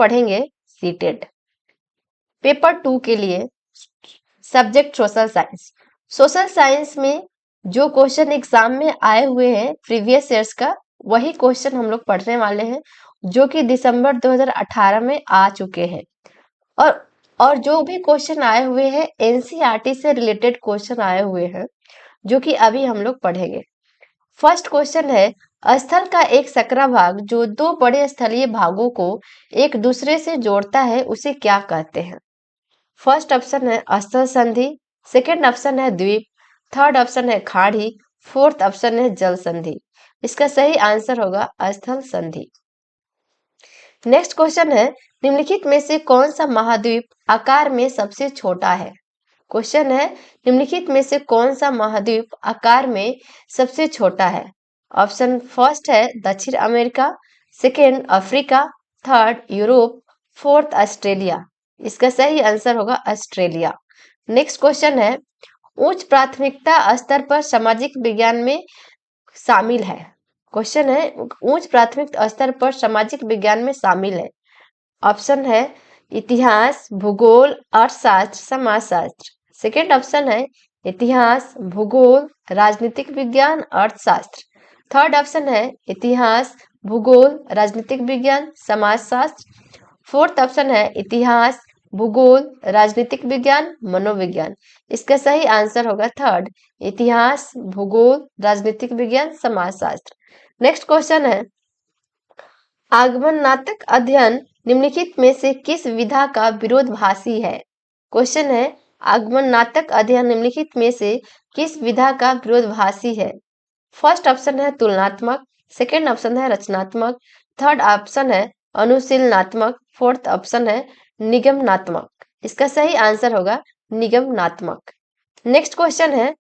पढ़ेंगे CTET paper 2 के लिए subject social science. Social science में जो क्वेश्चन एग्जाम में आए हुए हैं प्रीवियस ईयर्स का, वही क्वेश्चन हम लोग पढ़ने वाले हैं, जो कि दिसंबर 2018 में आ चुके हैं। और जो भी क्वेश्चन आए हुए हैं एनसीईआरटी से रिलेटेड क्वेश्चन आए हुए हैं, जो कि अभी हम लोग पढ़ेंगे। फर्स्ट क्वेश्चन है, स्थल का एक सकरा भाग जो दो बड़े स्थलीय भागों को एक दूसरे से जोड़ता है उसे क्या कहते हैं? फर्स्ट ऑप्शन है स्थल संधि, सेकेंड ऑप्शन है द्वीप, थर्ड ऑप्शन है खाड़ी, फोर्थ ऑप्शन है जल संधि। इसका सही आंसर होगा स्थल संधि। नेक्स्ट क्वेश्चन है, निम्नलिखित में से कौन सा महाद्वीप आकार में सबसे छोटा है? क्वेश्चन है, निम्नलिखित में से कौन सा महाद्वीप आकार में सबसे छोटा है? ऑप्शन फर्स्ट है दक्षिण America, second Africa, third Europe, fourth Australia. इसका सही आंसर होगा ऑस्ट्रेलिया। नेक्स्ट क्वेश्चन है, उच्च प्राथमिकता स्तर पर सामाजिक विज्ञान में शामिल है। क्वेश्चन है, उच्च प्राथमिक स्तर पर सामाजिक विज्ञान में शामिल है। ऑप्शन है इतिहास, भूगोल, अर्थशास्त्र, समाजशास्त्र। सेकेंड ऑप्शन है इतिहास, भूगोल, राजनीतिक विज्ञान, अर्थशास्त्र। थर्ड ऑप्शन है इतिहास, भूगोल, राजनीतिक विज्ञान, समाजशास्त्र। फोर्थ ऑप्शन है इतिहास, भूगोल, राजनीतिक विज्ञान, मनोविज्ञान। इसका सही आंसर होगा थर्ड, इतिहास, भूगोल, राजनीतिक विज्ञान, समाजशास्त्र। नेक्स्ट क्वेश्चन है, आगमनात्मक अध्ययन निम्नलिखित में से किस विधा का विरोधाभासी है? क्वेश्चन है, आगमनात्मक अध्ययन निम्नलिखित में से किस विधा का विरोधाभासी है? फर्स्ट ऑप्शन है तुलनात्मक, सेकेंड ऑप्शन है रचनात्मक, थर्ड ऑप्शन है अनुशीलनात्मक, फोर्थ ऑप्शन है निगमनात्मक। इसका सही आंसर होगा निगमनात्मक। नेक्स्ट क्वेश्चन है,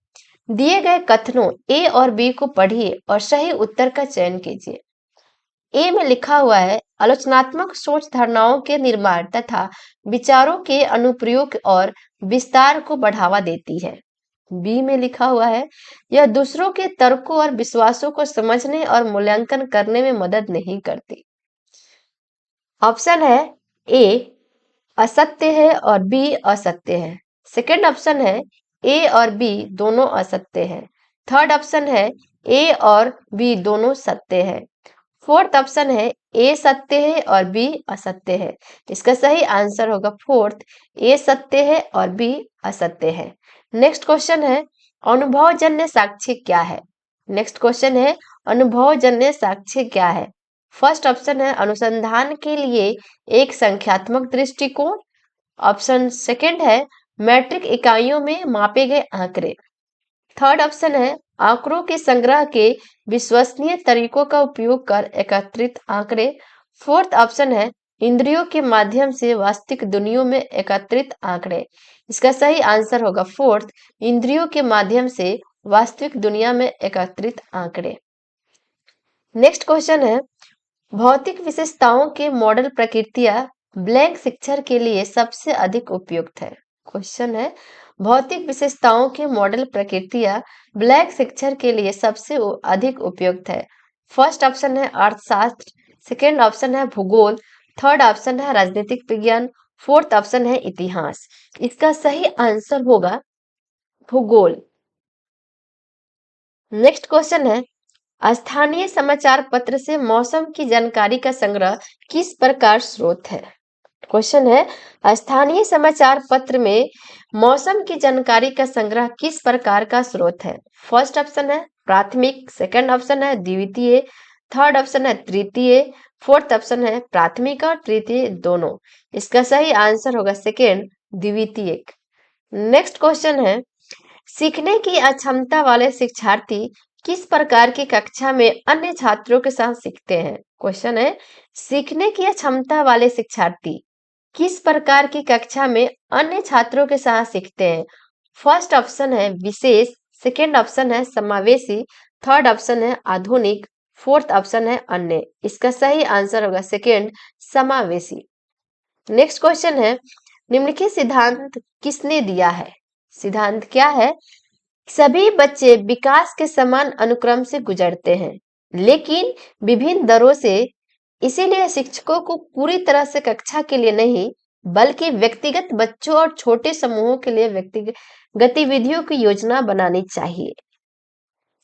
दिए गए कथनों ए और बी को पढ़िए और सही उत्तर का चयन कीजिए। ए में लिखा हुआ है, आलोचनात्मक सोच धारणाओं के निर्माण तथा विचारों के अनुप्रयोग और विस्तार को बढ़ावा देती है। बी में लिखा हुआ है, यह दूसरों के तर्कों और विश्वासों को समझने और मूल्यांकन करने में मदद नहीं करती। ऑप्शन है ए असत्य है और बी असत्य है। सेकेंड ऑप्शन है ए और बी दोनों असत्य है। थर्ड ऑप्शन है ए और बी दोनों सत्य है। फोर्थ ऑप्शन है ए सत्य है और बी असत्य है। इसका सही आंसर होगा फोर्थ, ए सत्य है और बी असत्य है। नेक्स्ट क्वेश्चन है, अनुभवजन्य साक्ष्य क्या है? नेक्स्ट क्वेश्चन है, अनुभवजन्य साक्ष्य क्या है? फर्स्ट ऑप्शन है अनुसंधान के लिए एक संख्यात्मक दृष्टिकोण। ऑप्शन सेकेंड है मैट्रिक इकाइयों में मापे गए आंकड़े। थर्ड ऑप्शन है आंकड़ों के संग्रह के विश्वसनीय तरीकों का उपयोग कर एकत्रित आंकड़े। फोर्थ ऑप्शन है इंद्रियों के माध्यम से वास्तविक दुनिया में एकत्रित आंकड़े। इसका सही आंसर होगा फोर्थ, इंद्रियों के माध्यम से वास्तविक दुनिया में एकत्रित आंकड़े। नेक्स्ट क्वेश्चन है, भौतिक विशेषताओं के मॉडल प्रकृतियां ब्लैंक शिक्षण के लिए सबसे अधिक उपयुक्त है। क्वेश्चन है, भौतिक विशेषताओं के मॉडल प्रकृतियां ब्लैंक शिक्षण के लिए सबसे अधिक उपयुक्त है। फर्स्ट ऑप्शन है अर्थशास्त्र, सेकेंड ऑप्शन है भूगोल, थर्ड ऑप्शन है राजनीतिक विज्ञान, फोर्थ ऑप्शन है इतिहास। इसका सही आंसर होगा भूगोल। नेक्स्ट क्वेश्चन है, स्थानीय समाचार पत्र से मौसम की जानकारी का संग्रह किस प्रकार स्रोत है? क्वेश्चन है, स्थानीय समाचार पत्र में मौसम की जानकारी का संग्रह किस प्रकार का स्रोत है? फर्स्ट ऑप्शन है प्राथमिक, सेकंड ऑप्शन है द्वितीय, थर्ड ऑप्शन है तृतीय, फोर्थ ऑप्शन है प्राथमिक और तृतीय दोनों। इसका सही आंसर होगा सेकेंड, द्वितीय। नेक्स्ट क्वेश्चन है, सीखने की अक्षमता वाले शिक्षार्थी किस प्रकार की कक्षा में अन्य छात्रों के साथ सीखते हैं? क्वेश्चन है, सीखने की क्षमता वाले शिक्षार्थी किस प्रकार की कक्षा में अन्य छात्रों के साथ सीखते हैं? फर्स्ट ऑप्शन है विशेष, सेकेंड ऑप्शन है समावेशी, थर्ड ऑप्शन है आधुनिक, फोर्थ ऑप्शन है अन्य। इसका सही आंसर होगा सेकेंड, समावेशी। नेक्स्ट क्वेश्चन है, निम्नलिखित सिद्धांत किसने दिया है? सिद्धांत क्या है? सभी बच्चे विकास के समान अनुक्रम से गुजरते हैं, लेकिन विभिन्न दरों से इसीलिए शिक्षकों को पूरी तरह से कक्षा के लिए नहीं, बल्कि व्यक्तिगत बच्चों और छोटे समूहों के लिए व्यक्तिगत गतिविधियों की योजना बनानी चाहिए।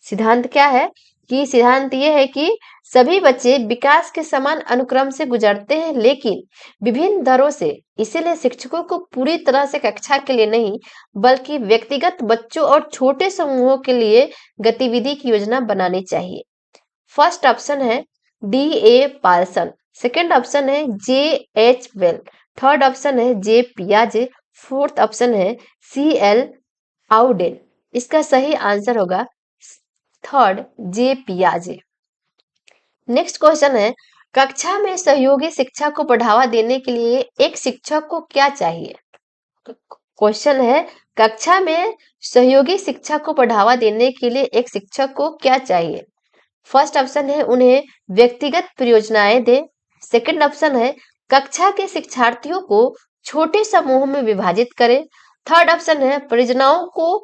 सिद्धांत क्या है कि सिद्धांत ये है कि सभी बच्चे विकास के समान अनुक्रम से गुजरते हैं, लेकिन विभिन्न दरों से। इसीलिए शिक्षकों को पूरी तरह से कक्षा के लिए नहीं, बल्कि व्यक्तिगत बच्चों और छोटे समूहों के लिए गतिविधि की योजना बनानी चाहिए। फर्स्ट ऑप्शन है डी ए पाल्सन, सेकेंड ऑप्शन है जे एच वेल, थर्ड ऑप्शन है जे पियाजे, फोर्थ ऑप्शन है सी एल आउडेन। इसका सही आंसर होगा थर्ड जे पियाजे। नेक्स्ट क्वेश्चन है, कक्षा में सहयोगी शिक्षा को बढ़ावा देने के लिए एक शिक्षक को क्या चाहिए? क्वेश्चन है, कक्षा में सहयोगी शिक्षा को बढ़ावा देने के लिए एक शिक्षक को क्या चाहिए? फर्स्ट ऑप्शन है उन्हें व्यक्तिगत परियोजनाएं दे। सेकंड ऑप्शन है कक्षा के शिक्षार्थियों को छोटे समूह में विभाजित करें। थर्ड ऑप्शन है परियोजनाओं को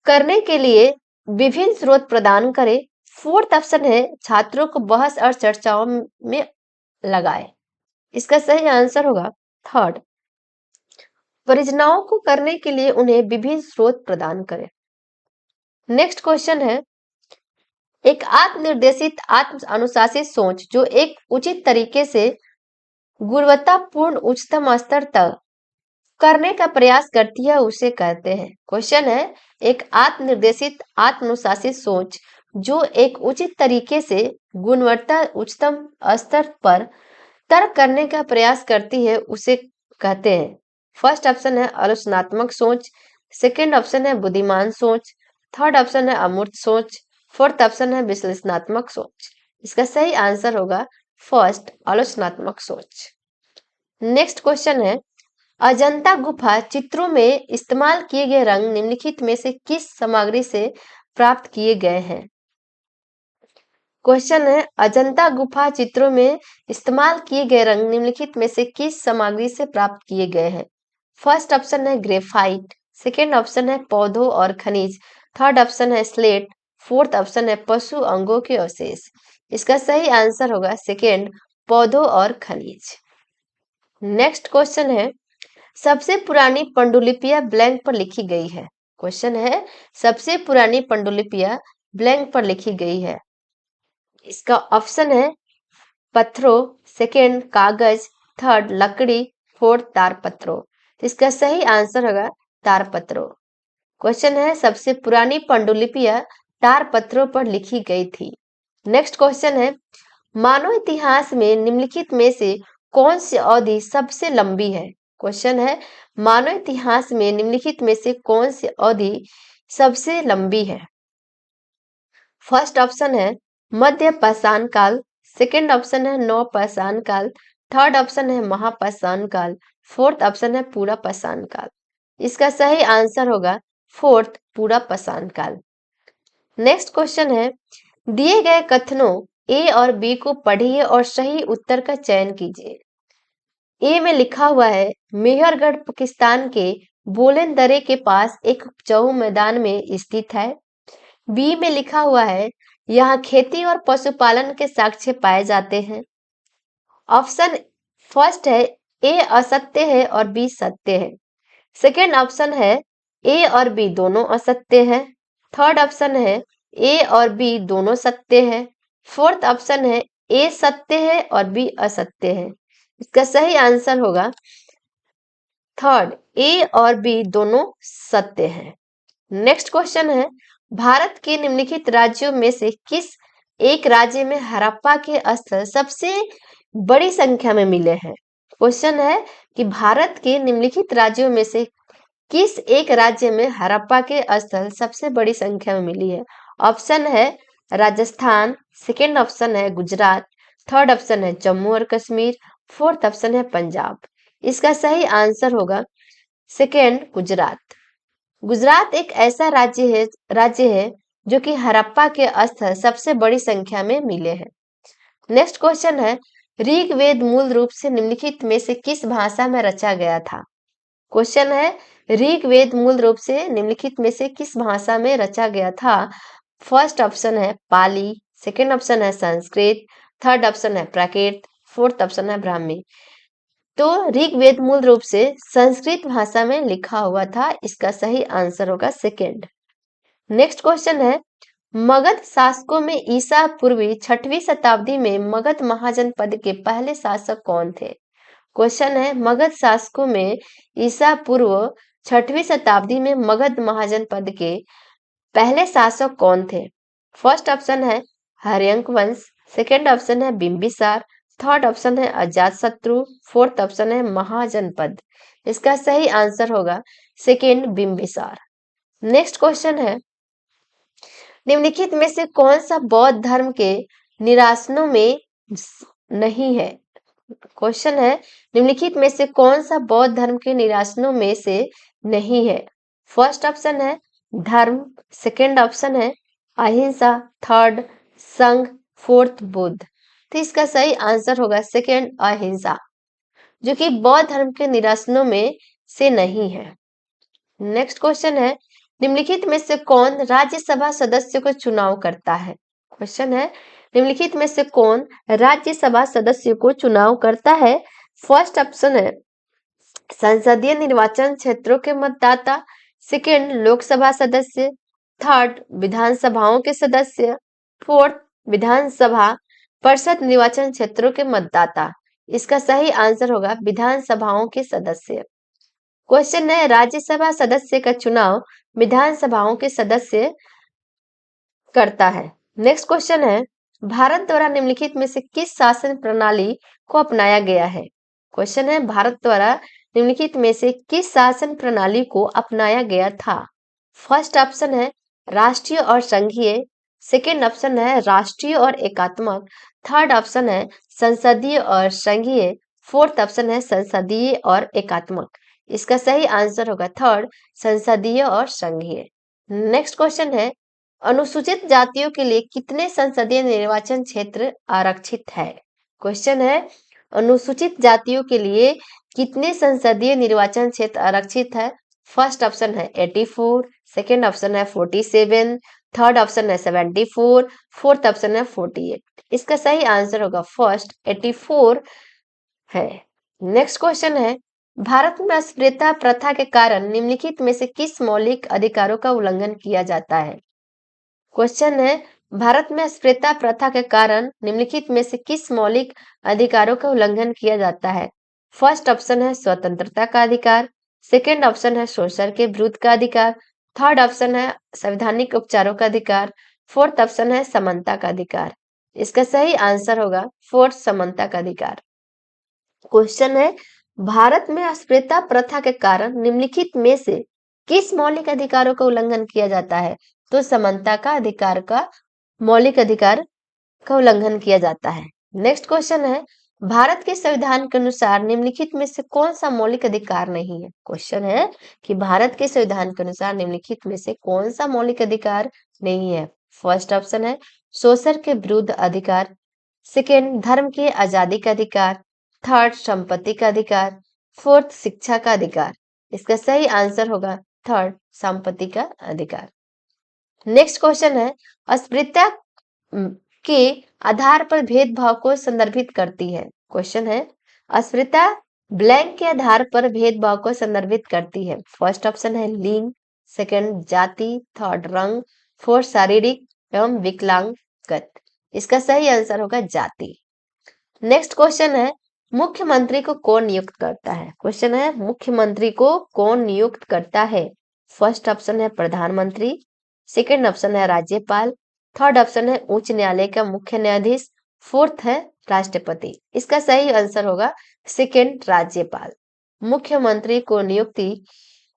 करने के लिए विभिन्न स्रोत प्रदान करें। फोर्थ ऑप्शन है छात्रों को बहस और चर्चाओं में लगाए। इसका सही आंसर होगा थर्ड, परियोजनाओं को करने के लिए उन्हें विभिन्न स्रोत प्रदान करें। नेक्स्ट क्वेश्चन है, एक आत्मनिर्देशित आत्म अनुशासित सोच जो एक उचित तरीके से गुणवत्तापूर्ण उच्चतम स्तर तक करने का प्रयास करती है उसे कहते हैं। क्वेश्चन है, एक आत्मनिर्देशित आत्मनुशासित सोच जो एक उचित तरीके से गुणवत्ता उच्चतम स्तर पर तर्क करने का प्रयास करती है उसे कहते हैं। फर्स्ट ऑप्शन है आलोचनात्मक सोच, सेकंड ऑप्शन है बुद्धिमान सोच, थर्ड ऑप्शन है अमूर्त सोच, फोर्थ ऑप्शन है विश्लेषणात्मक सोच। इसका सही आंसर होगा फर्स्ट, आलोचनात्मक सोच। नेक्स्ट क्वेश्चन है, अजंता गुफा चित्रों में इस्तेमाल किए गए रंग निम्नलिखित में से किस सामग्री से प्राप्त किए गए हैं? क्वेश्चन है, अजंता गुफा चित्रों में इस्तेमाल किए गए रंग निम्नलिखित में से किस सामग्री से प्राप्त किए गए हैं? फर्स्ट ऑप्शन है ग्रेफाइट, सेकेंड ऑप्शन है पौधों और खनिज, थर्ड ऑप्शन है स्लेट, फोर्थ ऑप्शन है पशु अंगों के अवशेष। इसका सही आंसर होगा सेकेंड, पौधों और खनिज। नेक्स्ट क्वेश्चन है, सबसे पुरानी पांडुलिपियां ब्लैंक पर लिखी गई है। क्वेश्चन है, सबसे पुरानी पांडुलिपियां ब्लैंक पर लिखी गई है। इसका ऑप्शन है पत्थरों, सेकेंड कागज, थर्ड लकड़ी, फोर्थ तारपत्रों। इसका सही आंसर होगा तारपत्रों। क्वेश्चन है, सबसे पुरानी पांडुलिपियां तारपत्रों पर लिखी गई थी। नेक्स्ट क्वेश्चन है, मानव इतिहास में निम्नलिखित में से कौन सी अवधि सबसे लंबी है? क्वेश्चन है, मानव इतिहास में निम्नलिखित में से कौन सी अवधि सबसे लंबी है? फर्स्ट ऑप्शन है मध्य पाषाण काल, सेकेंड ऑप्शन है नव पाषाण काल, थर्ड ऑप्शन है महापाषाण काल, फोर्थ ऑप्शन है पूरा पाषाण काल। इसका सही आंसर होगा फोर्थ, पूरा पाषाण काल। नेक्स्ट क्वेश्चन है, दिए गए कथनों ए और बी को पढ़िए और सही उत्तर का चयन कीजिए। ए में लिखा हुआ है मेहरगढ़ पाकिस्तान के बोलन दरे के पास एक उपजाऊ मैदान में स्थित है। बी में लिखा हुआ है यहाँ खेती और पशुपालन के साक्ष्य पाए जाते हैं। ऑप्शन फर्स्ट है ए असत्य है और बी सत्य है। सेकेंड ऑप्शन है ए और बी दोनों असत्य है। थर्ड ऑप्शन है ए और बी दोनों सत्य है। फोर्थ ऑप्शन है ए सत्य है और बी असत्य है। इसका सही आंसर होगा थर्ड, ए और बी दोनों सत्य है। नेक्स्ट क्वेश्चन है, भारत के निम्नलिखित राज्यों में से किस एक राज्य में हड़प्पा के स्थल सबसे बड़ी संख्या में मिले हैं? क्वेश्चन है कि भारत के निम्नलिखित राज्यों में से किस एक राज्य में हड़प्पा के स्थल सबसे बड़ी संख्या में मिली है? ऑप्शन है राजस्थान, सेकेंड ऑप्शन है गुजरात, थर्ड ऑप्शन है जम्मू और कश्मीर, फोर्थ ऑप्शन है पंजाब। इसका सही आंसर होगा सेकेंड, गुजरात। गुजरात एक ऐसा राज्य है जो कि हड़प्पा के स्थल सबसे बड़ी संख्या में मिले हैं। नेक्स्ट क्वेश्चन है, ऋग्वेद मूल रूप से निम्नलिखित में से किस भाषा में रचा गया था? क्वेश्चन है, ऋग्वेद मूल रूप से निम्नलिखित में से किस भाषा में रचा गया था? फर्स्ट ऑप्शन है पाली, सेकेंड ऑप्शन है संस्कृत, थर्ड ऑप्शन है प्राकृत, फोर्थ ऑप्शन है ब्राह्मी। तो ऋग्वेद मूल रूप से संस्कृत भाषा में लिखा हुआ था, इसका सही आंसर होगा सेकेंड। नेक्स्ट क्वेश्चन है, मगध शासकों में ईसा पूर्वी 6वीं शताब्दी में मगध महाजनपद के पहले शासक कौन थे? क्वेश्चन है, मगध शासकों में ईसा पूर्व 6वीं शताब्दी में मगध महाजनपद के पहले शासक कौन थे? फर्स्ट ऑप्शन है हर्यंक वंश, सेकेंड ऑप्शन है बिंबिसार, थर्ड ऑप्शन है अजातशत्रु, फोर्थ ऑप्शन है महाजनपद। इसका सही आंसर होगा सेकेंड बिंबिसार। नेक्स्ट क्वेश्चन है, निम्नलिखित में से कौन सा बौद्ध धर्म के निरासनों में नहीं है? क्वेश्चन है, निम्नलिखित में से कौन सा बौद्ध धर्म के निरासनों में से नहीं है? फर्स्ट ऑप्शन है धर्म, सेकेंड ऑप्शन है अहिंसा, थर्ड संघ, फोर्थ बुद्ध। तो इसका सही आंसर होगा सेकेंड अहिंसा, जो कि बौद्ध धर्म के निरासनों में से नहीं है। नेक्स्ट क्वेश्चन है, निम्नलिखित में से कौन राज्यसभा सदस्य को चुनाव करता है? क्वेश्चन है, निम्नलिखित में से कौन राज्यसभा सदस्य को चुनाव करता है? फर्स्ट ऑप्शन है संसदीय निर्वाचन क्षेत्रों के मतदाता, सेकेंड लोकसभा सदस्य, थर्ड विधानसभाओं के सदस्य, फोर्थ विधानसभा परिषद निर्वाचन क्षेत्रों के मतदाता। इसका सही आंसर होगा विधानसभाओं के सदस्य। क्वेश्चन है, राज्यसभा सदस्य का चुनाव विधानसभाओं के सदस्य करता है। नेक्स्ट क्वेश्चन है, भारत द्वारा निम्नलिखित में से किस शासन प्रणाली को अपनाया गया है? क्वेश्चन है, भारत द्वारा निम्नलिखित में से किस शासन प्रणाली को अपनाया गया था? फर्स्ट ऑप्शन है राष्ट्रीय और संघीय, सेकेंड ऑप्शन है राष्ट्रीय और एकात्मक, थर्ड ऑप्शन है संसदीय और संघीय, फोर्थ ऑप्शन है संसदीय और एकात्मक। इसका सही आंसर होगा थर्ड संसदीय और संघीय। नेक्स्ट क्वेश्चन है, अनुसूचित जातियों के लिए कितने संसदीय निर्वाचन क्षेत्र आरक्षित है? क्वेश्चन है, अनुसूचित जातियों के लिए कितने संसदीय निर्वाचन क्षेत्र आरक्षित है? फर्स्ट ऑप्शन है 84, सेकेंड ऑप्शन है 47, थर्ड ऑप्शन है 74, फोर्थ ऑप्शन है 48। इसका सही आंसर होगा फर्स्ट 84 है। नेक्स्ट क्वेश्चन है, भारत में अस्पृश्यता प्रथा के कारण निम्नलिखित में से किस मौलिक अधिकारों का उल्लंघन किया जाता है? क्वेश्चन है, भारत में अस्पृश्यता प्रथा के कारण निम्नलिखित में से किस मौलिक अधिकारों का उल्लंघन किया जाता है? फर्स्ट ऑप्शन है स्वतंत्रता का अधिकार, सेकेंड ऑप्शन है शोषण के विरुद्ध का अधिकार, थर्ड ऑप्शन है संवैधानिक उपचारों का अधिकार, फोर्थ ऑप्शन है समानता का अधिकार। इसका सही आंसर होगा फोर्थ समानता का अधिकार। क्वेश्चन है, भारत में अस्पृश्यता प्रथा के कारण निम्नलिखित में से किस मौलिक अधिकारों का उल्लंघन किया जाता है? तो समानता का अधिकार का मौलिक अधिकार का उल्लंघन किया जाता है। नेक्स्ट क्वेश्चन है, भारत के संविधान के अनुसार निम्नलिखित में से कौन सा मौलिक अधिकार नहीं है? क्वेश्चन है कि भारत के संविधान के अनुसार निम्नलिखित में से कौन सा मौलिक अधिकार नहीं है? फर्स्ट ऑप्शन है शोषण के विरुद्ध अधिकार, सेकेंड धर्म की आजादी का अधिकार, थर्ड संपत्ति का अधिकार, फोर्थ शिक्षा का अधिकार। इसका सही आंसर होगा थर्ड संपत्ति का अधिकार। नेक्स्ट क्वेश्चन है, अस्पृश्यता के आधार पर भेदभाव को संदर्भित करती है। क्वेश्चन है, अस्पृश्यता ब्लैंक के आधार पर भेदभाव को संदर्भित करती है। फर्स्ट ऑप्शन है लिंग, सेकंड जाति, थर्ड रंग, फोर्थ शारीरिक एवं विकलांगत। इसका सही आंसर होगा जाति। नेक्स्ट क्वेश्चन है, मुख्यमंत्री को कौन नियुक्त करता है? क्वेश्चन है, मुख्यमंत्री को कौन नियुक्त करता है? फर्स्ट ऑप्शन है प्रधानमंत्री, सेकेंड ऑप्शन है राज्यपाल, थर्ड ऑप्शन है उच्च न्यायालय का मुख्य न्यायाधीश, फोर्थ है राष्ट्रपति। इसका सही आंसर होगा सेकेंड राज्यपाल। मुख्यमंत्री को नियुक्ति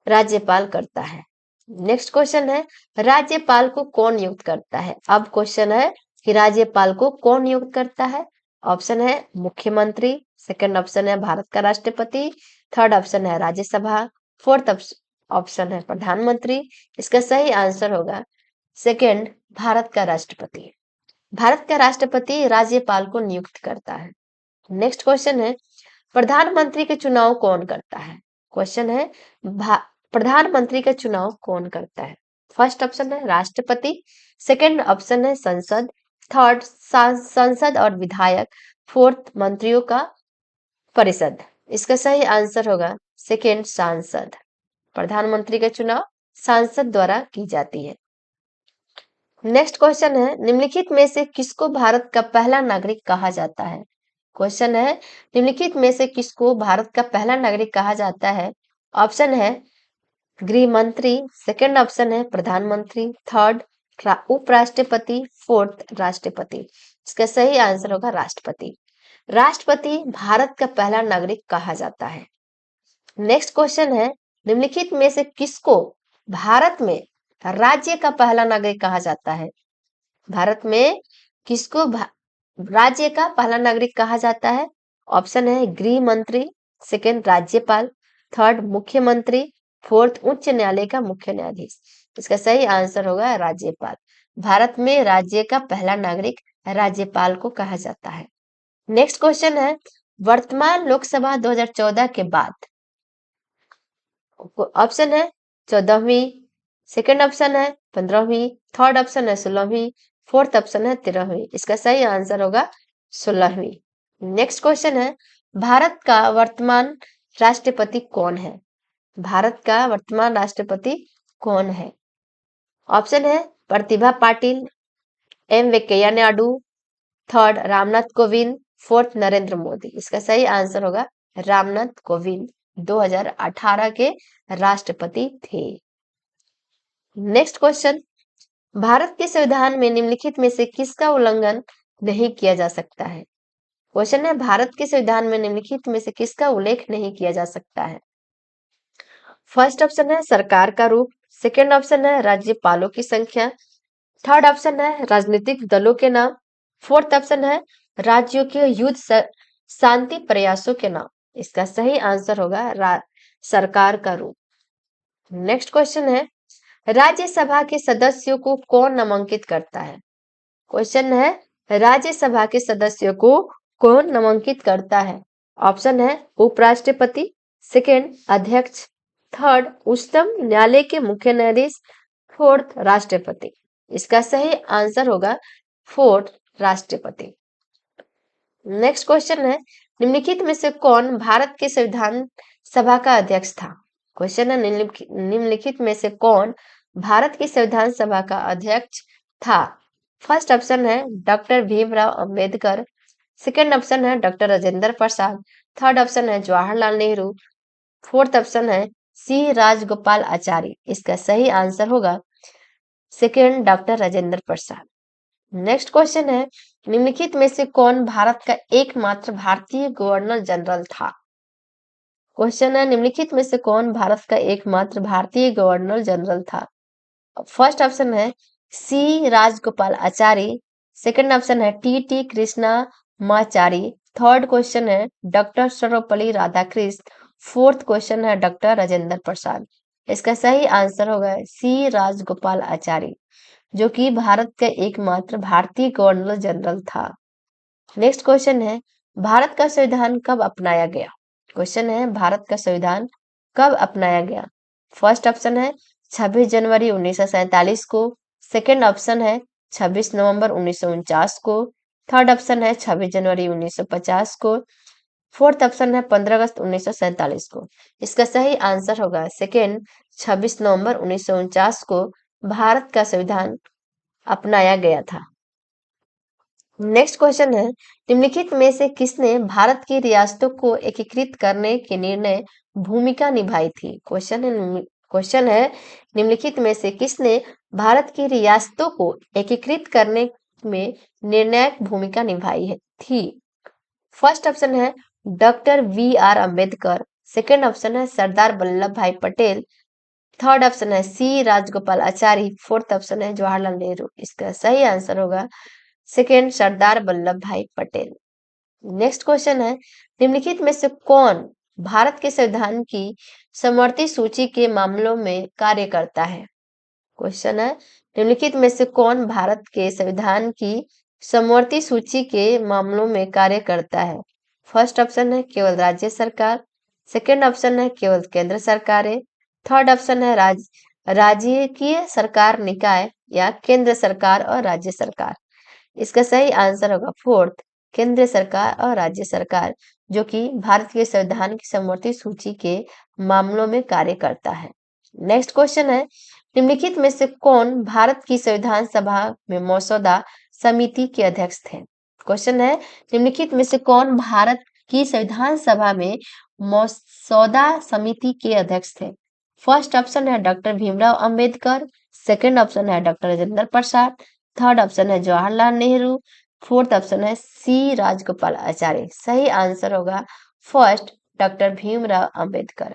राज्यपाल करता है। नेक्स्ट क्वेश्चन है, राज्यपाल को कौन नियुक्त करता है? अब क्वेश्चन है कि राज्यपाल को कौन नियुक्त करता है? ऑप्शन है मुख्यमंत्री, सेकंड ऑप्शन है भारत का राष्ट्रपति, थर्ड ऑप्शन है राज्यसभा, फोर्थ ऑप्शन है प्रधानमंत्री। इसका सही आंसर होगा सेकंड भारत का राष्ट्रपति। भारत का राष्ट्रपति राज्यपाल को नियुक्त करता है। नेक्स्ट क्वेश्चन है, प्रधानमंत्री के चुनाव कौन करता है? क्वेश्चन है, प्रधानमंत्री का चुनाव कौन करता है? फर्स्ट ऑप्शन है राष्ट्रपति, सेकंड ऑप्शन है संसद, थर्ड संसद और विधायक, फोर्थ मंत्रियों का परिषद। इसका सही आंसर होगा सेकेंड सांसद। प्रधानमंत्री का चुनाव सांसद द्वारा की जाती है। नेक्स्ट क्वेश्चन है, निम्नलिखित में से किसको भारत का पहला नागरिक कहा जाता है? क्वेश्चन है, निम्नलिखित में से किसको भारत का पहला नागरिक कहा जाता है? ऑप्शन है गृह मंत्री, सेकंड ऑप्शन है प्रधानमंत्री, थर्ड उपराष्ट्रपति, फोर्थ राष्ट्रपति। इसका सही आंसर होगा राष्ट्रपति। राष्ट्रपति भारत का पहला नागरिक कहा जाता है। नेक्स्ट क्वेश्चन है, निम्नलिखित में से किसको भारत में राज्य का पहला नागरिक कहा जाता है? भारत में किसको राज्य का पहला नागरिक कहा जाता है? ऑप्शन है गृह मंत्री, सेकंड राज्यपाल, थर्ड मुख्यमंत्री, फोर्थ उच्च न्यायालय का मुख्य न्यायाधीश। इसका सही आंसर होगा राज्यपाल। भारत में राज्य का पहला नागरिक राज्यपाल को कहा जाता है। नेक्स्ट क्वेश्चन है, वर्तमान लोकसभा 2014 के बाद ऑप्शन है 14वीं, सेकंड ऑप्शन है 15वीं, थर्ड ऑप्शन है 16वीं, फोर्थ ऑप्शन है 13वीं। इसका सही आंसर होगा 16वीं। नेक्स्ट क्वेश्चन है, भारत का वर्तमान राष्ट्रपति कौन है? भारत का वर्तमान राष्ट्रपति कौन है? ऑप्शन है Pratibha Patil, M Venkaiah Naidu, third Ramnath Kovind, fourth Narendra Modi. इसका सही आंसर होगा रामनाथ कोविंद, 2018 के राष्ट्रपति थे। नेक्स्ट क्वेश्चन, भारत के संविधान में निम्नलिखित में से किसका उल्लंघन नहीं किया जा सकता है? क्वेश्चन है, भारत के संविधान में निम्नलिखित में से किसका उल्लेख नहीं किया जा सकता है? फर्स्ट ऑप्शन है सरकार का रूप, सेकंड ऑप्शन है राज्यपालों की संख्या, थर्ड ऑप्शन है राजनीतिक दलों के नाम, फोर्थ ऑप्शन है राज्यों के युद्ध शांति प्रयासों के नाम। इसका सही आंसर होगा सरकार का रूप। नेक्स्ट क्वेश्चन है, राज्यसभा के सदस्यों को कौन नामांकित करता है? क्वेश्चन है, राज्यसभा के सदस्यों को कौन नामांकित करता है? ऑप्शन है उपराष्ट्रपति, सेकंड अध्यक्ष, थर्ड उच्चतम न्यायालय के मुख्य न्यायाधीश, फोर्थ राष्ट्रपति। इसका सही आंसर होगा फोर्थ राष्ट्रपति। नेक्स्ट क्वेश्चन है, निम्नलिखित में से कौन भारत के संविधान सभा का अध्यक्ष था? क्वेश्चन है, निम्नलिखित में से कौन भारत की संविधान सभा का अध्यक्ष था? फर्स्ट ऑप्शन है doctor Bhimrao Ambedkar, second option है doctor Rajendra Prasad, third option है जवाहरलाल नेहरू, फोर्थ ऑप्शन है सी राजगोपाल आचार्य। इसका सही आंसर होगा second doctor Rajendra Prasad. Next question है, निम्नलिखित में से कौन भारत का एकमात्र भारतीय गवर्नर जनरल था? क्वेश्चन है, निम्नलिखित में से कौन भारत का एकमात्र भारतीय गवर्नर जनरल था? फर्स्ट ऑप्शन है सी राजगोपाल आचार्य, सेकंड ऑप्शन है टी कृष्णमाचारी, थर्ड क्वेश्चन है doctor Sarvepalli Radhakrishna, fourth question है डॉक्टर राजेंद्र प्रसाद। इसका सही आंसर होगा सी राजगोपाल आचार्य, जो कि भारत का एकमात्र भारतीय गवर्नर जनरल था। नेक्स्ट क्वेश्चन है, भारत का संविधान कब अपनाया गया? क्वेश्चन है, भारत का संविधान कब अपनाया गया? फर्स्ट ऑप्शन है 26 जनवरी 1947 को, सेकंड ऑप्शन है 26 नवंबर 1949 को, थर्ड ऑप्शन है 26 जनवरी 1950 को, फोर्थ ऑप्शन है 15 अगस्त 1947 को। इसका सही आंसर होगा सेकंड 26 नवंबर 1949 को भारत का संविधान अपनाया गया था। नेक्स्ट क्वेश्चन है, निम्नलिखित में से किसने भारत की रियासतों को एकीकृत करने के निर्णय भूमिका निभाई थी? क्वेश्चन है, निम्नलिखित में से किसने भारत की रियासतों को एकीकृत करने में निर्णायक भूमिका निभाई थी? फर्स्ट ऑप्शन है doctor VR Ambedkar, second option है सरदार वल्लभ भाई पटेल, थर्ड ऑप्शन है सी राजगोपाल आचार्य, फोर्थ ऑप्शन है जवाहरलाल नेहरू। इसका सही आंसर होगा सेकंड सरदार वल्लभ भाई पटेल। नेक्स्ट क्वेश्चन है, निम्नलिखित में से कौन भारत के संविधान की समवर्ती सूची के मामलों में कार्य करता है? क्वेश्चन है, निम्नलिखित में से कौन भारत के संविधान की समवर्ती सूची के मामलों में कार्य करता है? फर्स्ट ऑप्शन है केवल राज्य सरकार, सेकंड ऑप्शन है केवल केंद्र सरकारें, थर्ड ऑप्शन है राज्य की सरकार निकाय या केंद्र सरकार और राज्य सरकार। इसका सही आंसर होगा फोर्थ केंद्र सरकार और राज्य सरकार, जो कि भारत के संविधान की समवर्ती सूची के मामलों में कार्य करता है। नेक्स्ट क्वेश्चन है, निम्नलिखित में से कौन भारत की संविधान सभा में मसौदा समिति के अध्यक्ष थे? क्वेश्चन है, निम्नलिखित में से कौन भारत की संविधान सभा में मसौदा समिति के अध्यक्ष थे? फर्स्ट ऑप्शन है doctor Bhimrao Ambedkar, second option है doctor Rajendra Prasad, third option है जवाहरलाल नेहरू, फोर्थ ऑप्शन है सी राजगोपाल आचार्य। सही आंसर होगा first doctor Bhimrao Ambedkar.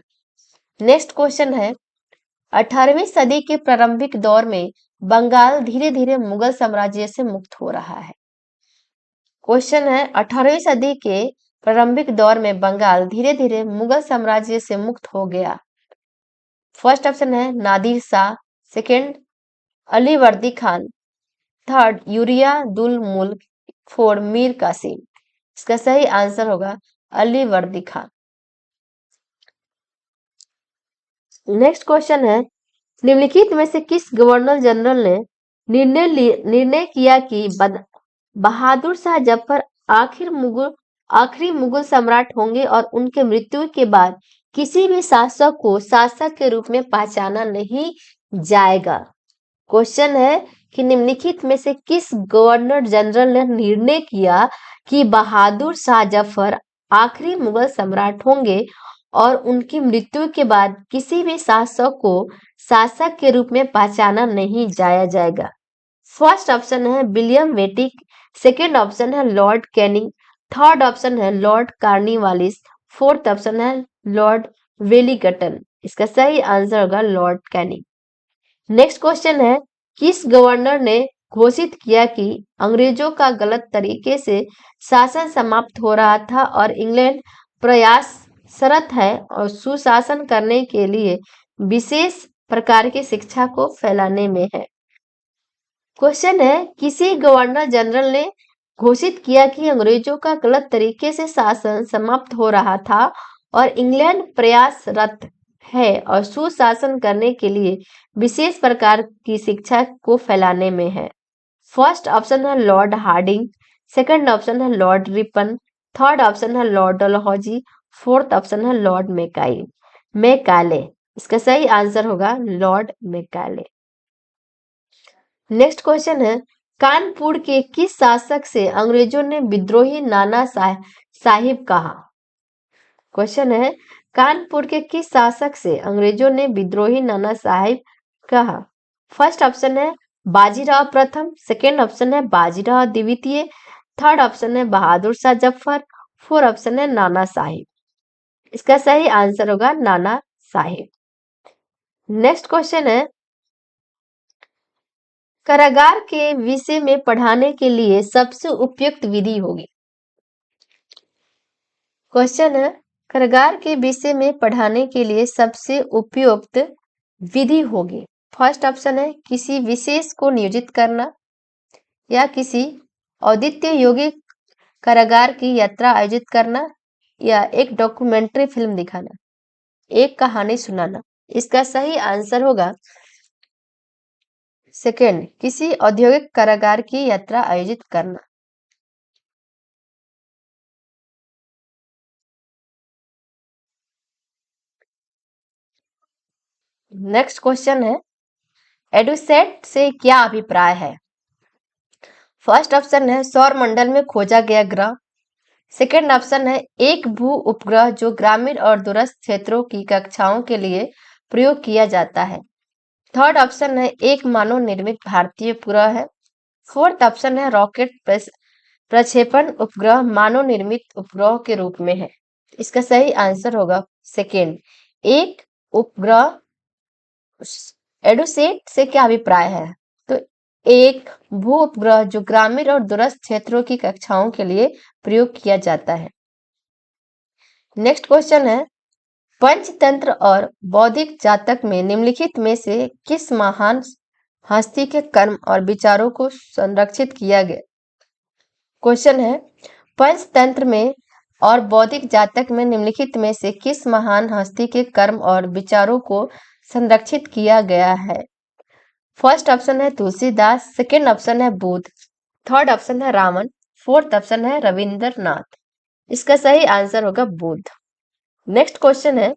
Next question है, 18वीं सदी के प्रारंभिक दौर में बंगाल धीरे धीरे मुगल साम्राज्य से मुक्त हो रहा है। क्वेश्चन है, 18वीं सदी के प्रारंभिक दौर में बंगाल धीरे धीरे मुगल साम्राज्य से मुक्त हो गया। फर्स्ट ऑप्शन है Nadir Shah, second Alivardi Khan, third urea दुल मुल्क, फोर्थ मीर कासिम। इसका सही आंसर होगा अलीवर्दी खान। नेक्स्ट क्वेश्चन है, निम्नलिखित में से किस गवर्नर जनरल ने निर्णय किया कि बहादुर शाह जफर आखिरी मुगल सम्राट होंगे और उनके मृत्यु के बाद किसी भी शासक को शासक के रूप में पहचाना नहीं जाएगा? क्वेश्चन है कि निम्नलिखित में से किस गवर्नर जनरल ने निर्णय किया कि बहादुर शाह जफर आखिरी मुगल सम्राट होंगे और उनकी मृत्यु के बाद किसी भी शासक को शासक के रूप में पहचाना नहीं जाएगा? फर्स्ट ऑप्शन है विलियम वेटिक, सेकेंड ऑप्शन है लॉर्ड कैनिंग, थर्ड ऑप्शन है लॉर्ड कार्निवालिस, फोर्थ ऑप्शन है लॉर्ड वेलिंगटन। इसका सही आंसर होगा लॉर्ड कैनिंग। नेक्स्ट क्वेश्चन है, किस गवर्नर ने घोषित किया कि अंग्रेजों का गलत तरीके से शासन समाप्त हो रहा था और इंग्लैंड प्रयासरत है और सुशासन करने के लिए विशेष प्रकार की शिक्षा को फैलाने में है? क्वेश्चन है, किसी गवर्नर जनरल ने घोषित किया कि अंग्रेजों का गलत तरीके से शासन समाप्त हो रहा था और इंग्लैंड प्रयासरत है और सुशासन करने के लिए विशेष प्रकार की शिक्षा को फैलाने में है? फर्स्ट ऑप्शन है लॉर्ड हार्डिंग, सेकंड ऑप्शन है लॉर्ड रिपन, थर्ड ऑप्शन है लॉर्ड डलहौजी, फोर्थ ऑप्शन है लॉर्ड मैकाले। इसका सही आंसर होगा लॉर्ड मैकाले। नेक्स्ट क्वेश्चन है, कानपुर के किस शासक से अंग्रेजों ने विद्रोही नाना साहिब कहा? क्वेश्चन है, कानपुर के किस शासक से अंग्रेजों ने विद्रोही नाना साहिब कहा? फर्स्ट ऑप्शन है बाजीराव प्रथम, सेकेंड ऑप्शन है बाजीराव द्वितीय, थर्ड ऑप्शन है बहादुर शाह जफर, फोर्थ ऑप्शन है नाना साहिब। इसका सही आंसर होगा नाना साहिब। नेक्स्ट क्वेश्चन है, कारागार के विषय में पढ़ाने के लिए सबसे उपयुक्त विधि होगी? क्वेश्चन है, कारागार के विषय में पढ़ाने के लिए सबसे उपयुक्त विधि होगी। फर्स्ट ऑप्शन है किसी विशेष को नियोजित करना, या किसी अद्वितीय यौगिक कारागार की यात्रा आयोजित करना, या एक डॉक्यूमेंट्री फिल्म दिखाना, एक कहानी सुनाना। इसका सही आंसर होगा सेकेंड, किसी औद्योगिक कारागार की यात्रा आयोजित करना। नेक्स्ट क्वेश्चन है, एडुसेट से क्या अभिप्राय है? फर्स्ट ऑप्शन है सौर मंडल में खोजा गया ग्रह, सेकेंड ऑप्शन है एक भू उपग्रह जो ग्रामीण और दूरस्थ क्षेत्रों की कक्षाओं के लिए प्रयोग किया जाता है, थर्ड ऑप्शन है एक मानव निर्मित भारतीय उपग्रह है, फोर्थ ऑप्शन है रॉकेट प्रक्षेपण उपग्रह मानव निर्मित उपग्रह के रूप में है। इसका सही आंसर होगा सेकेंड, एक उपग्रह। एडुसेट से क्या अभिप्राय है? तो एक भू उपग्रह जो ग्रामीण और दूरस्थ क्षेत्रों की कक्षाओं के लिए प्रयोग किया जाता है। नेक्स्ट क्वेश्चन है, पंचतंत्र और बौद्धिक जातक में निम्नलिखित में से किस महान हस्ती के कर्म और विचारों को संरक्षित किया गया? क्वेश्चन है, पंचतंत्र में और बौद्धिक जातक में निम्नलिखित में से किस महान हस्ती के कर्म और विचारों को संरक्षित किया गया है? फर्स्ट ऑप्शन है तुलसीदास, सेकेंड ऑप्शन है बुद्ध, थर्ड ऑप्शन है रावण, फोर्थ ऑप्शन है रविंद्रनाथ। इसका सही आंसर होगा बुद्ध। नेक्स्ट क्वेश्चन है,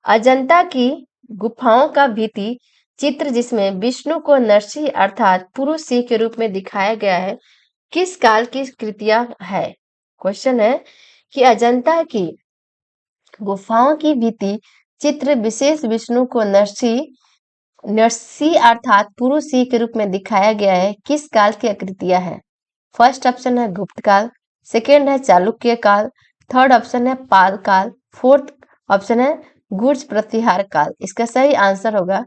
अजंता की गुफाओं का भित्ति चित्र जिसमें विष्णु को नरसिंह अर्थात पुरुष सिंह के रूप में दिखाया गया है, किस काल की कृतियां है? क्वेश्चन है कि अजंता की गुफाओं की भित्ति चित्र विशेष विष्णु को नरसिंह अर्थात पुरुष सिंह के रूप में दिखाया गया है, किस काल की आकृतियां है? फर्स्ट ऑप्शन है गुप्त काल, सेकेंड है चालुक्य काल, थर्ड ऑप्शन है पाल काल, फोर्थ ऑप्शन है गुर्ज प्रतिहार काल। इसका सही आंसर होगा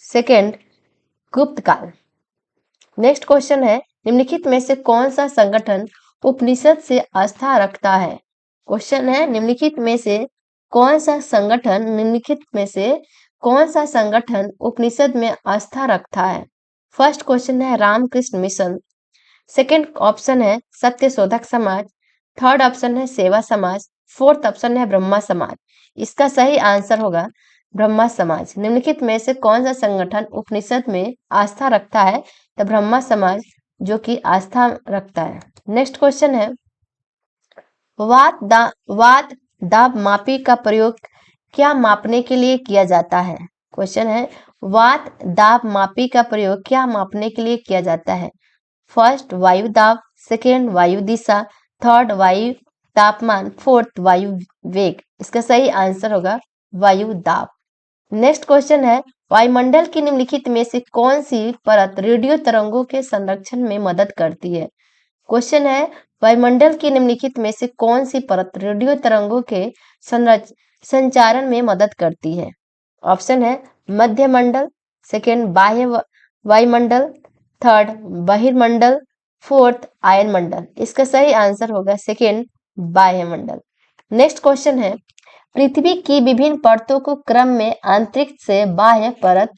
सेकेंड गुप्त काल। नेक्स्ट क्वेश्चन है, निम्नलिखित में से कौन सा संगठन उपनिषद से आस्था रखता है? क्वेश्चन है, निम्नलिखित में से कौन सा संगठन उपनिषद में आस्था रखता है? फर्स्ट क्वेश्चन है रामकृष्ण मिशन, सेकेंड ऑप्शन है सत्य शोधक समाज, थर्ड ऑप्शन है सेवा समाज, फोर्थ ऑप्शन है ब्रह्मा समाज। इसका सही आंसर होगा ब्रह्मा समाज। निम्नलिखित में से कौन सा संगठन उपनिषद में आस्था रखता है? तो ब्रह्मा समाज जो कि आस्था रखता है। नेक्स्ट क्वेश्चन है, वात दाब मापी का प्रयोग क्या मापने के लिए किया जाता है? क्वेश्चन है, वात दाब मापी का प्रयोग क्या मापने के लिए किया जाता है? फर्स्ट वायु दाब, सेकेंड वायु दिशा, थर्ड वायु तापमान, फोर्थ वायु वेग। इसका सही आंसर होगा वायु दाब। नेक्स्ट क्वेश्चन है, वायुमंडल की निम्नलिखित में से कौन सी परत रेडियो तरंगों के संरक्षण में मदद करती है? क्वेश्चन है, वायुमंडल की निम्नलिखित में से कौन सी परत रेडियो तरंगों के संचारण में मदद करती है? ऑप्शन है मध्य मंडल, सेकेंड बाह्य वायुमंडल, थर्ड बहिर्मंडल, फोर्थ आयन मंडल। इसका सही आंसर होगा सेकेंड बाह्य मंडल। नेक्स्ट क्वेश्चन है, पृथ्वी की विभिन्न परतों को क्रम में आंतरिक से बाह्य परत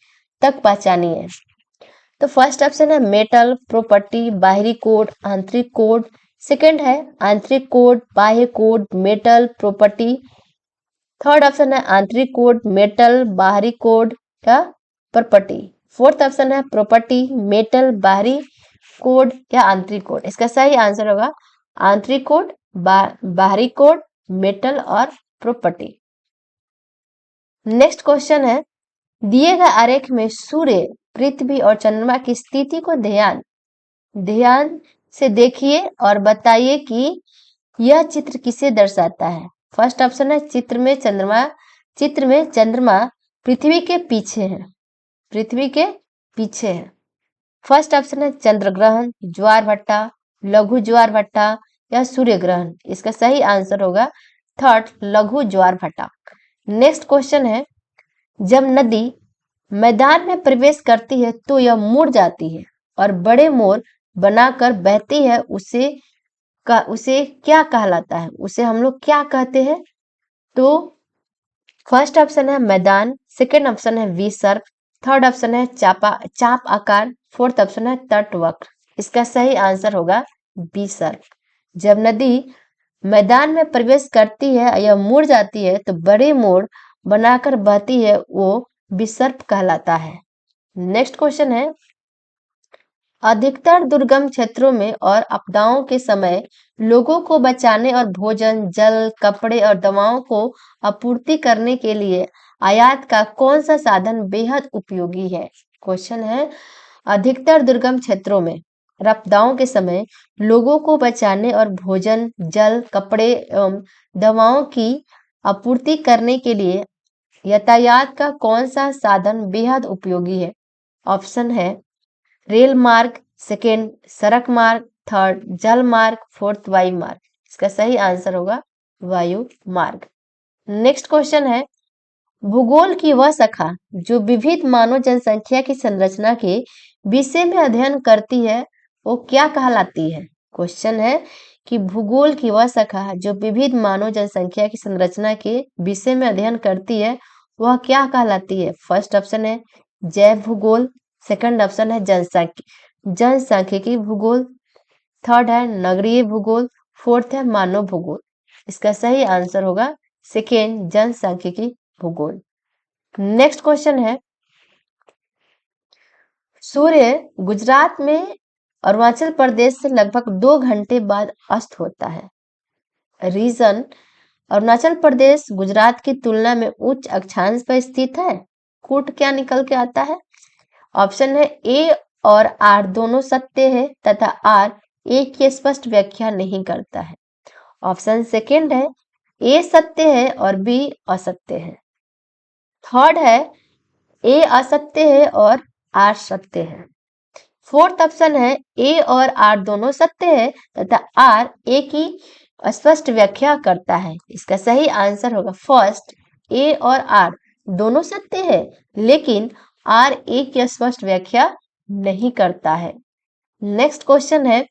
तक पहचानिए। तो फर्स्ट ऑप्शन है मेटल प्रॉपर्टी, बाहरी कोड, आंतरिक कोड, सेकेंड है आंतरिक कोड, बाह्य code, metal property, third option है आंतरिक कोड, मेटल, बाहरी कोड या प्रॉपर्टी, फोर्थ ऑप्शन है प्रॉपर्टी, मेटल, बाहरी कोड या आंतरिक कोड। इसका सही आंसर होगा आंतरिक कोड, बाहरी कोड, मेटल और प्रॉपर्टी। नेक्स्ट क्वेश्चन है, दिए गए आरेख में सूर्य, पृथ्वी और चंद्रमा की स्थिति को ध्यान से देखिए और बताइए कि यह चित्र किसे दर्शाता है? फर्स्ट ऑप्शन है चित्र में चंद्रमा पृथ्वी के पीछे है। फर्स्ट ऑप्शन है चंद्र ग्रहण, ज्वार भट्टा, लघु ज्वार भट्टा या सूर्य ग्रहण। इसका सही आंसर होगा थर्ड लघु ज्वार भट्टा। नेक्स्ट क्वेश्चन है, जब नदी मैदान में प्रवेश करती है तो यह मुड़ जाती है और बड़े मोर बनाकर बहती है, उसे क्या कहलाता है? उसे हम लोग क्या कहते हैं? तो फर्स्ट ऑप्शन है मैदान, सेकेंड ऑप्शन है विसर्प, थर्ड ऑप्शन है चाप आकार, फोर्थ ऑप्शन है तटवक्र। इसका सही आंसर होगा विसर्प। जब नदी मैदान में प्रवेश करती है या मुड़ जाती है तो बड़े मोड़ बनाकर बहती है, वो विसर्प कहलाता है। नेक्स्ट क्वेश्चन है, अधिकतर दुर्गम क्षेत्रों में और आपदाओं के समय लोगों को बचाने और भोजन, जल, कपड़े और दवाओं को आपूर्ति करने के लिए आयात का कौन सा साधन बेहद उपयोगी है? क्वेश्चन है, अधिकतर दुर्गम क्षेत्रों में और आपदाओं के समय लोगों को बचाने और भोजन, जल, कपड़े एवं दवाओं की आपूर्ति करने के लिए यातायात का कौन सा साधन बेहद उपयोगी है? ऑप्शन है रेल मार्ग, सेकेंड सड़क मार्ग, थर्ड जल मार्ग, फोर्थ वायु मार्ग। इसका सही आंसर होगा वायु मार्ग। नेक्स्ट क्वेश्चन है, भूगोल की वह शाखा जो विविध मानव जनसंख्या की संरचना के विषय में अध्ययन करती है वो क्या कहलाती है? क्वेश्चन है कि भूगोल की वह शाखा जो विविध मानव जनसंख्या की संरचना के विषय में अध्ययन करती है वह क्या कहलाती है? फर्स्ट ऑप्शन है जैव भूगोल, सेकंड ऑप्शन है जनसांख्यिकी भूगोल, थर्ड है नगरीय भूगोल, फोर्थ है मानव भूगोल। इसका सही आंसर होगा सेकेंड जनसांख्यिकी भूगोल। नेक्स्ट क्वेश्चन है, सूर्य गुजरात में अरुणाचल प्रदेश से लगभग 2 घंटे बाद अस्त होता है? रीजन, अरुणाचल प्रदेश गुजरात की तुलना में उच्च अक्षांश पर स्थित है। कूट क्या निकल के आता है? ऑप्शन है ए और आर दोनों सत्य है तथा आर ए की स्पष्ट व्याख्या नहीं करता है। ऑप्शन सेकंड है ए सत्य है और बी असत्य है। थर्ड है ए असत्य है और आर सत्य है। फोर्थ ऑप्शन है ए और आर दोनों सत्य है तथा आर ए की स्पष्ट व्याख्या करता है। इसका सही आंसर होगा फर्स्ट, ए और आर दोनों सत्य है लेकिन आर ए की स्पष्ट व्याख्या नहीं करता है। नेक्स्ट क्वेश्चन है,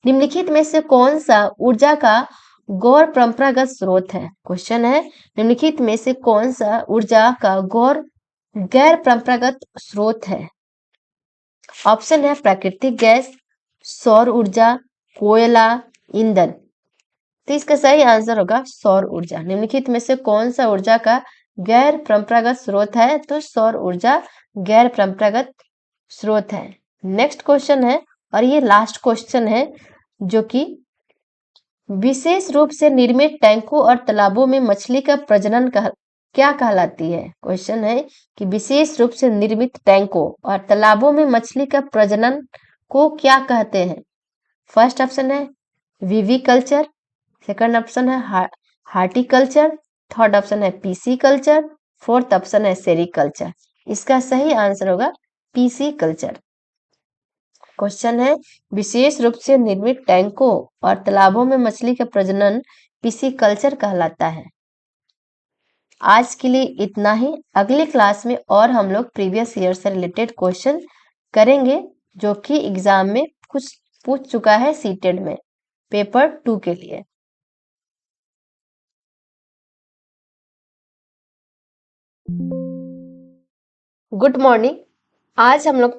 निम्नलिखित में से कौन सा ऊर्जा का गौर परंपरागत स्रोत है? क्वेश्चन है, निम्नलिखित में से कौन सा ऊर्जा का गैर परंपरागत स्रोत है? ऑप्शन है प्राकृतिक गैस, सौर ऊर्जा, कोयला, ईंधन। तो इसका सही आंसर होगा सौर ऊर्जा। निम्नलिखित में से कौन सा ऊर्जा का गैर परंपरागत स्रोत है? तो सौर ऊर्जा गैर परंपरागत स्रोत है। नेक्स्ट क्वेश्चन है और ये लास्ट क्वेश्चन है जो कि विशेष रूप से निर्मित टैंकों और तालाबों में मछली का प्रजनन क्या कहलाती है? क्वेश्चन है कि विशेष रूप से निर्मित टैंकों और तालाबों में मछली का प्रजनन को क्या कहते हैं? फर्स्ट ऑप्शन है विवी कल्चर, सेकंड ऑप्शन है हार्टिकल्चर, थर्ड ऑप्शन है पीसी कल्चर, फोर्थ ऑप्शन है सेरिकल्चर। इसका सही आंसर होगा पीसी कल्चर। क्वेश्चन है विशेष रूप से निर्मित टैंकों और तालाबों में मछली का प्रजनन पीसी कल्चर कहलाता है। आज के लिए इतना ही। अगली क्लास में और हम लोग प्रीवियस ईयर से रिलेटेड क्वेश्चन करेंगे जो कि एग्जाम में कुछ पूछ चुका है सीटेड में पेपर 2 के लिए। Good morning. आज हम लोग